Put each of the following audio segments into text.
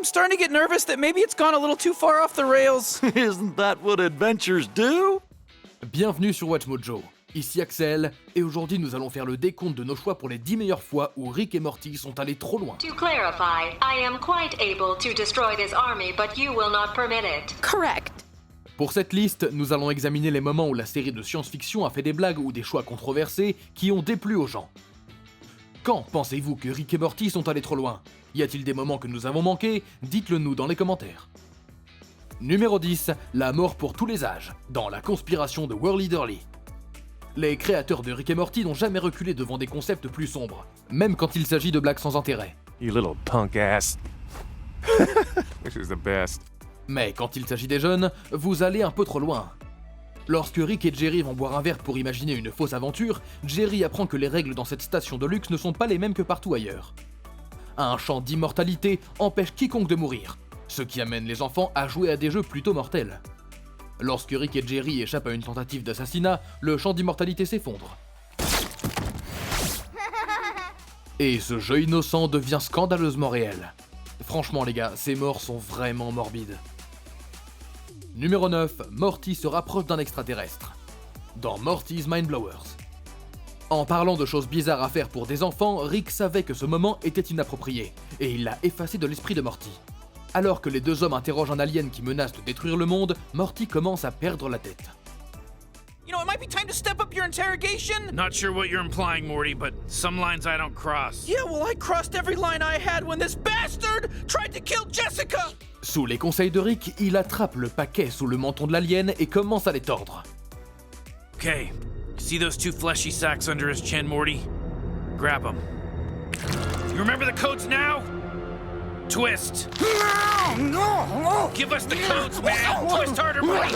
starting to get nervous that maybe it's gone a little too far off the rails. Isn't that what adventures do? Bienvenue sur WatchMojo, ici Axel, et aujourd'hui nous allons faire le décompte de nos choix pour les 10 meilleures fois où Rick et Morty sont allés trop loin. To clarify, I am quite able to destroy this army, but you will not permit it. Correct. Pour cette liste, nous allons examiner les moments où la série de science-fiction a fait des blagues ou des choix controversés qui ont déplu aux gens. Quand pensez-vous que Rick et Morty sont allés trop loin? Y a-t-il des moments que nous avons manqués? Dites-le nous dans les commentaires. Numéro 10, la mort pour tous les âges, dans la conspiration de Whirly Durly. Les créateurs de Rick et Morty n'ont jamais reculé devant des concepts plus sombres, même quand il s'agit de blagues sans intérêt. You little punk ass. This is the best. Mais quand il s'agit des jeunes, vous allez un peu trop loin. Lorsque Rick et Jerry vont boire un verre pour imaginer une fausse aventure, Jerry apprend que les règles dans cette station de luxe ne sont pas les mêmes que partout ailleurs. Un champ d'immortalité empêche quiconque de mourir, ce qui amène les enfants à jouer à des jeux plutôt mortels. Lorsque Rick et Jerry échappent à une tentative d'assassinat, le champ d'immortalité s'effondre. Et ce jeu innocent devient scandaleusement réel. Franchement les gars, ces morts sont vraiment morbides. Numéro 9, Morty se rapproche d'un extraterrestre. Dans Morty's Mind Blowers. En parlant de choses bizarres à faire pour des enfants, Rick savait que ce moment était inapproprié, et il l'a effacé de l'esprit de Morty. Alors que les deux hommes interrogent un alien qui menace de détruire le monde, Morty commence à perdre la tête. You know, it might be time to step up your interrogation. Not sure what you're implying, Morty, but some lines I don't cross. Yeah, well, I crossed every line I had when this bastard tried to kill Jessica. Sous les conseils de Rick, il attrape le paquet sous le menton de l'alien et commence à les tordre. Okay, see those two fleshy sacks under his chin, Morty? Grab them. You remember the codes now? Twist. No! Give us the codes, man! Twist harder, Morty!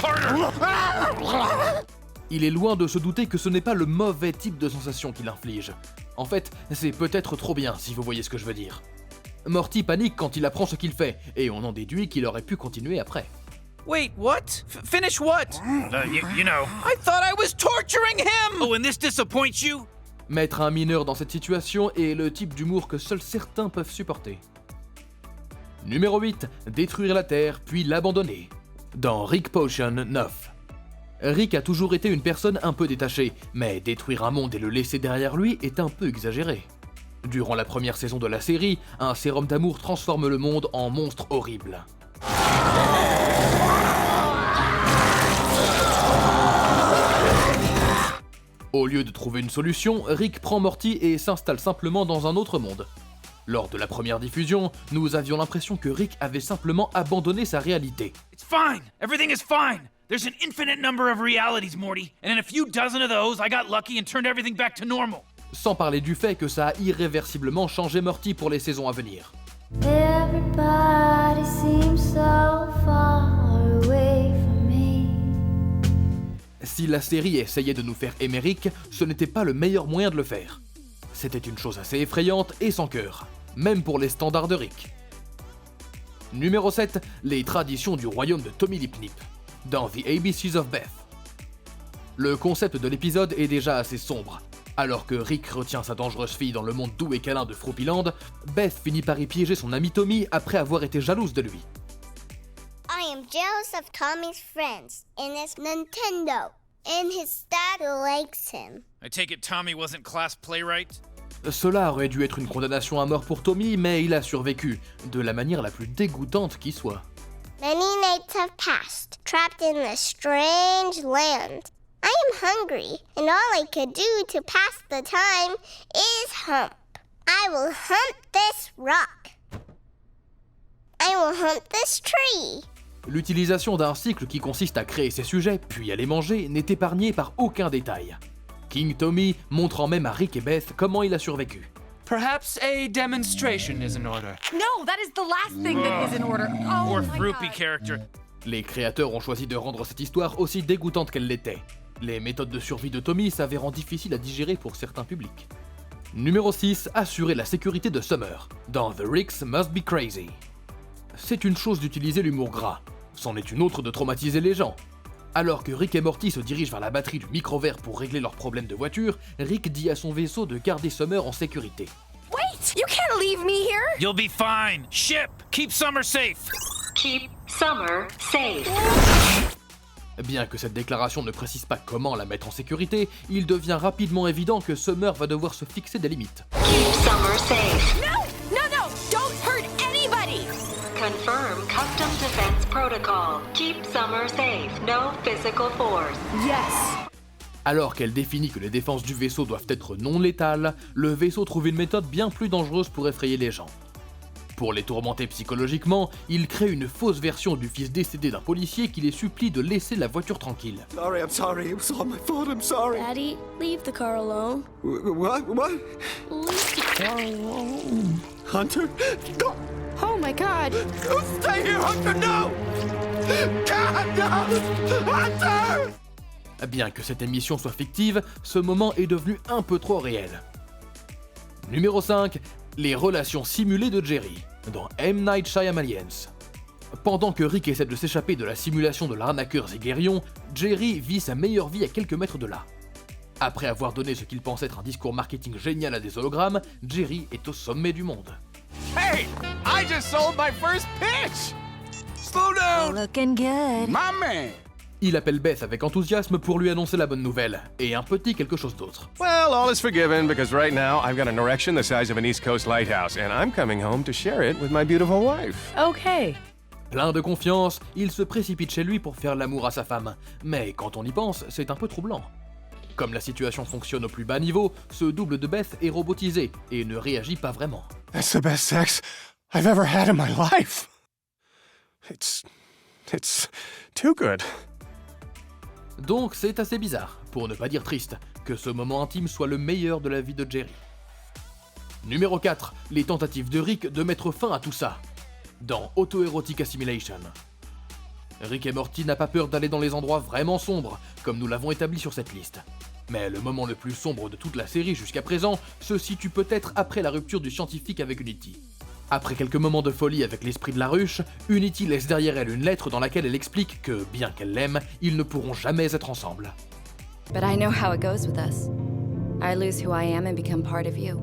Harder! Il est loin de se douter que ce n'est pas le mauvais type de sensation qu'il inflige. En fait, c'est peut-être trop bien, si vous voyez ce que je veux dire. Morty panique quand il apprend ce qu'il fait, et on en déduit qu'il aurait pu continuer après. Wait, what? Finish what? You know. I thought I was torturing him! Oh, and this disappoints you? Mettre un mineur dans cette situation est le type d'humour que seuls certains peuvent supporter. Numéro 8, détruire la Terre puis l'abandonner. Dans Rick Potion 9. Rick a toujours été une personne un peu détachée, mais détruire un monde et le laisser derrière lui est un peu exagéré. Durant la première saison de la série, un sérum d'amour transforme le monde en monstre horrible. Au lieu de trouver une solution, Rick prend Morty et s'installe simplement dans un autre monde. Lors de la première diffusion, nous avions l'impression que Rick avait simplement abandonné sa réalité. It's fine! Everything is fine! There's an infinite number of realities, Morty, and in a few dozen of those, I got lucky and turned everything back to normal. Sans parler du fait que ça a irréversiblement changé Morty pour les saisons à venir. Everybody seems so far away from me. Si la série essayait de nous faire aimer Rick, ce n'était pas le meilleur moyen de le faire. C'était une chose assez effrayante et sans cœur, même pour les standards de Rick. Numéro 7, les traditions du royaume de Tommy Lipnip, dans The ABCs of Beth. Le concept de l'épisode est déjà assez sombre. Alors que Rick retient sa dangereuse fille dans le monde doux et câlin de Froopyland, Beth finit par y piéger son ami Tommy après avoir été jalouse de lui. I am jealous of Tommy's friends and his Nintendo, and his dad likes him. I take it Tommy wasn't class playwright? Cela aurait dû être une condamnation à mort pour Tommy, mais il a survécu, de la manière la plus dégoûtante qui soit. Many nights have passed, trapped in this strange land. I am hungry, and all I could do to pass the time is hump. I will hump this rock. I will hump this tree. L'utilisation d'un cycle qui consiste à créer ses sujets, puis à les manger, n'est épargnée par aucun détail. King Tommy montrant même à Rick et Beth comment il a survécu. Perhaps a demonstration is in order. No, that is the last thing that is in order. Oh Or my Froopy God. character. Les créateurs ont choisi de rendre cette histoire aussi dégoûtante qu'elle l'était. Les méthodes de survie de Tommy s'avérant difficiles à digérer pour certains publics. Numéro 6, assurer la sécurité de Summer, dans The Ricks Must Be Crazy. C'est une chose d'utiliser l'humour gras, c'en est une autre de traumatiser les gens. Alors que Rick et Morty se dirigent vers la batterie du micro-verre pour régler leurs problèmes de voiture, Rick dit à son vaisseau de garder Summer en sécurité. Wait! What? You can't leave me here! You'll be fine. Ship, keep Summer safe. Keep Summer safe. Bien que cette déclaration ne précise pas comment la mettre en sécurité, il devient rapidement évident que Summer va devoir se fixer des limites. Keep Summer safe. No! No, no! Don't hurt anybody! Confirm Custom Defense Protocol. Keep Summer safe. No physical force. Yes! Alors qu'elle définit que les défenses du vaisseau doivent être non létales, le vaisseau trouve une méthode bien plus dangereuse pour effrayer les gens. Pour les tourmenter psychologiquement, il crée une fausse version du fils décédé d'un policier qui les supplie de laisser la voiture tranquille. Sorry, I'm sorry. It was all my fault. I'm sorry. Daddy, leave the car alone. What? Leave the car alone. Hunter? Go! Oh my god. Stay here, Hunter! No! God, no! Hunter! Bien que cette émission soit fictive, ce moment est devenu un peu trop réel. Numéro 5. Les relations simulées de Jerry, dans M. Night Shyamalan. Pendant que Rick essaie de s'échapper de la simulation de l'arnaqueur Zéguérion, Jerry vit sa meilleure vie à quelques mètres de là. Après avoir donné ce qu'il pense être un discours marketing génial à des hologrammes, Jerry est au sommet du monde. Hey, I just sold my first pitch. Slow down, Looking good. my man. Il appelle Beth avec enthousiasme pour lui annoncer la bonne nouvelle, et un petit quelque chose d'autre. Well, all is forgiven because right now I've got an erection the size of an East Coast lighthouse, and I'm coming home to share it with my beautiful wife. Okay. Plein de confiance, il se précipite chez lui pour faire l'amour à sa femme, mais quand on y pense, c'est un peu troublant. Comme la situation fonctionne au plus bas niveau, ce double de Beth est robotisé et ne réagit pas vraiment. That's the best sex I've ever had in my life. It's too good. Donc c'est assez bizarre, pour ne pas dire triste, que ce moment intime soit le meilleur de la vie de Jerry. Numéro 4, les tentatives de Rick de mettre fin à tout ça, dans Autoerotic Assimilation. Rick et Morty n'a pas peur d'aller dans les endroits vraiment sombres, comme nous l'avons établi sur cette liste. Mais le moment le plus sombre de toute la série jusqu'à présent se situe peut-être après la rupture du scientifique avec Unity. Après quelques moments de folie avec l'esprit de la ruche, Unity laisse derrière elle une lettre dans laquelle elle explique que, bien qu'elle l'aime, ils ne pourront jamais être ensemble. But I know how it goes with us. I lose who I am and become part of you.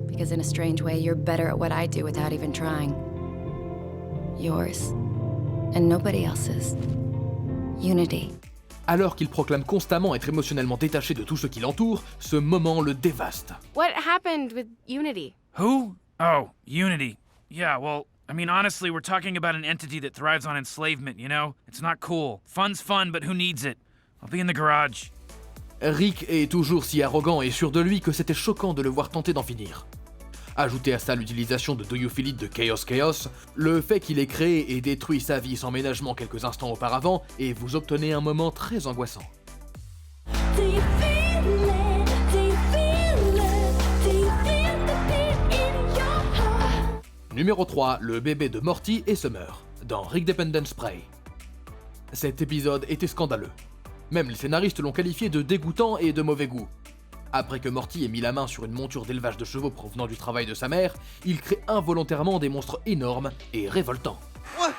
Because in a strange way, you're better at what I do without even trying. Yours. And nobody else's. Unity. Alors qu'il proclame constamment être émotionnellement détaché de tout ce qui l'entoure, ce moment le dévaste. What happened with Unity? Who? Oh, Unity. Yeah, well, I mean, honestly, we're talking about an entity that thrives on enslavement, you know? It's not cool. Fun's fun, but who needs it? I'll be in the garage. Rick est toujours si arrogant et sûr de lui que c'était choquant de le voir tenter d'en finir. Ajoutez à ça l'utilisation de Do You Feel It de Chaos, le fait qu'il ait créé et détruit sa vie sans ménagement quelques instants auparavant, et vous obtenez un moment très angoissant. Numéro 3, le bébé de Morty et Summer, dans Rick Dependent Spray. Cet épisode était scandaleux. Même les scénaristes l'ont qualifié de dégoûtant et de mauvais goût. Après que Morty ait mis la main sur une monture d'élevage de chevaux provenant du travail de sa mère, il crée involontairement des monstres énormes et révoltants. What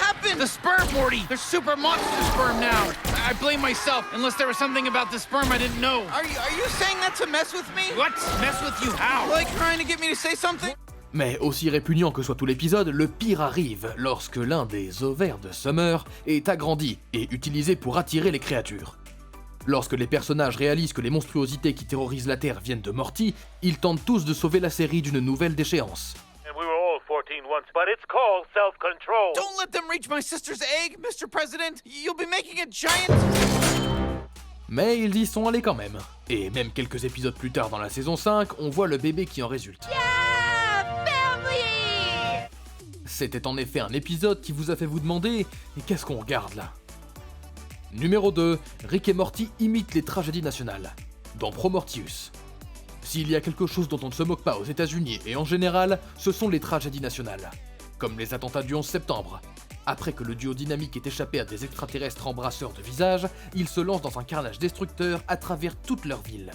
happened? The sperm, Morty! They're super monster sperm now! I blame myself, unless there was something about the sperm I didn't know. Are you saying that to mess with me? What? Mess with you? How? Like trying to get me to say something? Mais aussi répugnant que soit tout l'épisode, le pire arrive lorsque l'un des ovaires de Summer est agrandi et utilisé pour attirer les créatures. Lorsque les personnages réalisent que les monstruosités qui terrorisent la Terre viennent de Morty, ils tentent tous de sauver la série d'une nouvelle déchéance. And we were all 14 once, but it's called self-control. Don't let them reach my sister's egg, Mr. President! You'll be making a giant... Mais ils y sont allés quand même. Et même quelques épisodes plus tard dans la saison 5, on voit le bébé qui en résulte. C'était en effet un épisode qui vous a fait vous demander « Qu'est-ce qu'on regarde là ?» Numéro 2, Rick et Morty imitent les tragédies nationales, dans Promortius. S'il y a quelque chose dont on ne se moque pas aux États-Unis et en général, ce sont les tragédies nationales, comme les attentats du 11 septembre. Après que le duo dynamique ait échappé à des extraterrestres embrasseurs de visage, ils se lancent dans un carnage destructeur à travers toute leur ville.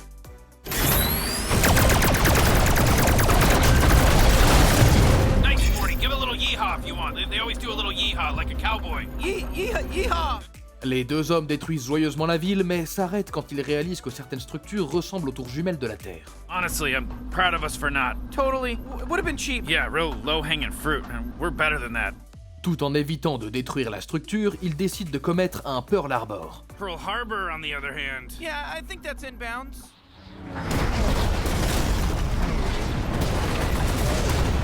Nice, Morty. Give a little yeehaw if you want. They always do a little yeehaw, like a cowboy. Yeehaw! Les deux hommes détruisent joyeusement la ville, mais s'arrêtent quand ils réalisent que certaines structures ressemblent aux tours jumelles de la Terre. Honestly, I'm proud of us for not. Totally. It would have been cheap. Yeah, real low-hanging fruit, and we're better than that. Tout en évitant de détruire la structure, ils décident de commettre un Pearl Harbor. Pearl Harbor, on the other hand. Yeah, I think that's inbounds.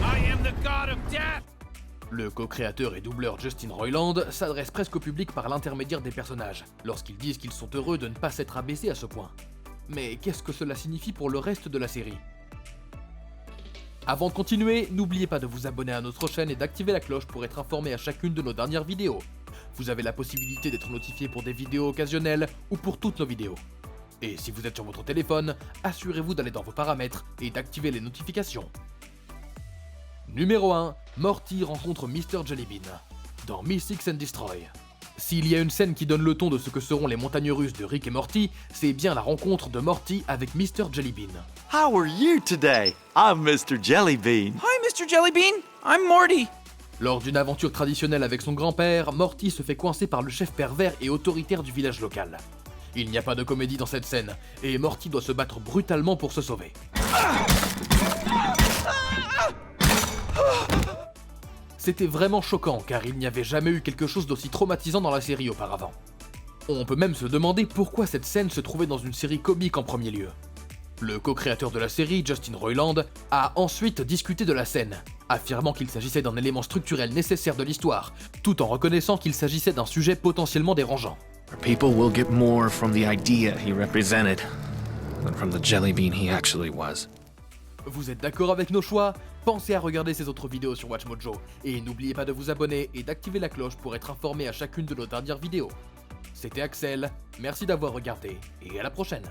I am the god of death. Le co-créateur et doubleur Justin Roiland s'adresse presque au public par l'intermédiaire des personnages, lorsqu'ils disent qu'ils sont heureux de ne pas s'être abaissés à ce point. Mais qu'est-ce que cela signifie pour le reste de la série? Avant de continuer, n'oubliez pas de vous abonner à notre chaîne et d'activer la cloche pour être informé à chacune de nos dernières vidéos. Vous avez la possibilité d'être notifié pour des vidéos occasionnelles ou pour toutes nos vidéos. Et si vous êtes sur votre téléphone, assurez-vous d'aller dans vos paramètres et d'activer les notifications. Numéro 1, Morty rencontre Mr. Jellybean dans Miss X and Destroy. S'il y a une scène qui donne le ton de ce que seront les montagnes russes de Rick et Morty, c'est bien la rencontre de Morty avec Mr. Jellybean. How are you today? I'm Mr. Jellybean. Hi, Mr. Jellybean. I'm Morty. Lors d'une aventure traditionnelle avec son grand-père, Morty se fait coincer par le chef pervers et autoritaire du village local. Il n'y a pas de comédie dans cette scène, et Morty doit se battre brutalement pour se sauver. C'était vraiment choquant car il n'y avait jamais eu quelque chose d'aussi traumatisant dans la série auparavant. On peut même se demander pourquoi cette scène se trouvait dans une série comique en premier lieu. Le co-créateur de la série, Justin Roiland, a ensuite discuté de la scène, affirmant qu'il s'agissait d'un élément structurel nécessaire de l'histoire, tout en reconnaissant qu'il s'agissait d'un sujet potentiellement dérangeant. People will get more from the idea he represented than from the jellybean he actually was. Vous êtes d'accord avec nos choix? Pensez à regarder ces autres vidéos sur WatchMojo, et n'oubliez pas de vous abonner et d'activer la cloche pour être informé à chacune de nos dernières vidéos. C'était Axel, merci d'avoir regardé, et à la prochaine.